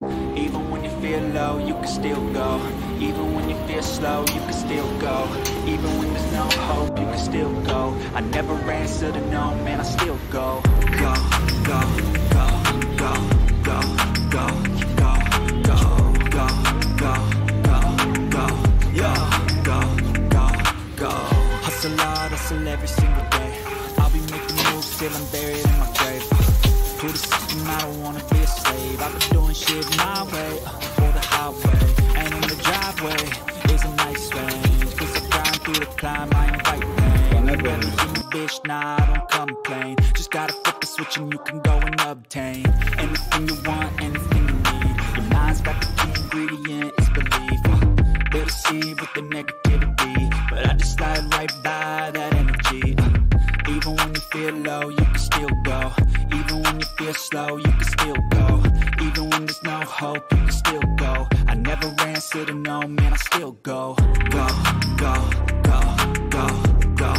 Even when you feel low, you can still go. Even when you feel slow, you can still go. Even when there's no hope, you can still go. I never answer to no, man, I still go. Go, go, go, go, go, go, go, go, go, go, go, go, go, go. Hustle hard, hustle every single day. I'll be making moves till I'm buried in my grave. To the system, I don't wanna be a slave. I've been doing shit my way, for the highway. And in the driveway is a nice range. Cause I grind through the climb, I invite pain. You rather hear me, bitch, nah, I don't complain. Just gotta flip the switch and you can go and obtain anything you want, anything you need. Your mind's got the key ingredient, it's belief. They'll deceive with the negativity, but I just slide right by that energy. Even when you feel low, you can still go. Even when you feel slow, you can still go. Even when there's no hope, you can still go. I never answer to no, man, I still go. Go, go, go, go, go,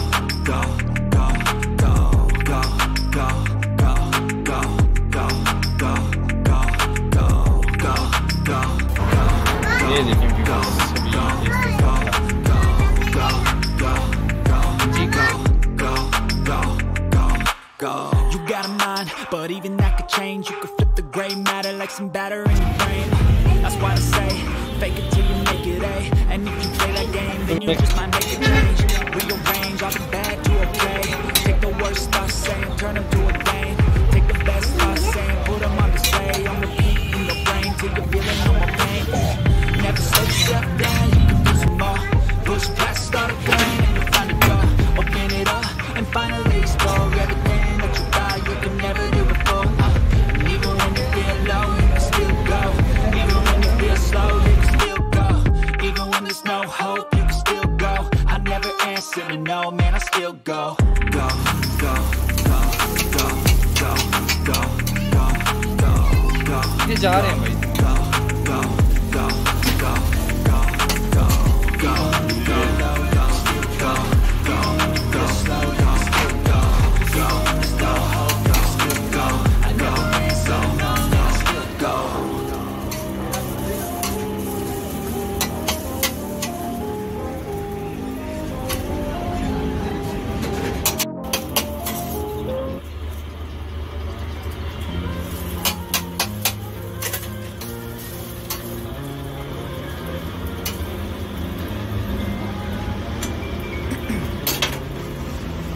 go, go, go, go, go, go, go, go, go, go, go, go, go. You got a mind, but even that could change. You could flip the gray matter like some batter in your brain. That's why I say, fake it till you make it A. And if you play that game, then you just might make a change. Rearrange all the bad to okay. Take the worst thoughts saying, turn them to a game. Take the best thoughts saying, put them on display. On repeat in your brain till you're feeling no more pain. Never slow yourself down, you can do some more. Push past all the pain and you'll find a door. Open it up and finally explore everything that you thought you could never do before. And even when you feel low, you can still go. Even when you feel slow, you can still go. Even when there's no hope, you can still go. I never answer to no, man, I still go. Go, go, go, go, go, go, go, go, go. ये जा रहे हैं भाई. Go, go, go, go, go, go, go, go, go, go, go, go, slow, go, still go, go, go, go, still go. I never answer to no, man, I still go.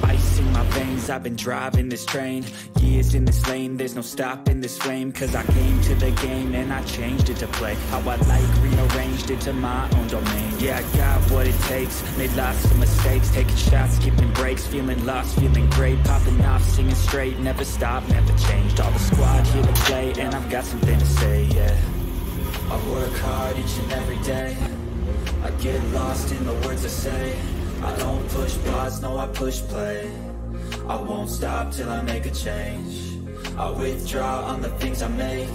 Ice in my veins, I've been driving this train. Years in this lane, there's no stopping this flame. Cause I came to the game and I changed it to play how I like, rearranged it to my own domain. Yeah, I got what it takes, made lots of mistakes. Taking shots, skipping breaks, feeling lost, feeling great. Popping off, singing straight, never stopped, never changed. All the squad here to play and I've got something to say, yeah. I work hard each and every day. I get lost in the words I say. I don't push pause, no, I push play. I won't stop till I make a change. I withdraw on the things I make.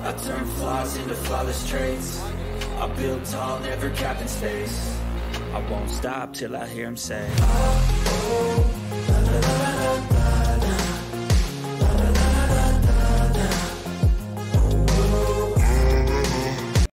I turn flaws into flawless traits. I build tall, never capped in space. I won't stop till I hear him say, oh.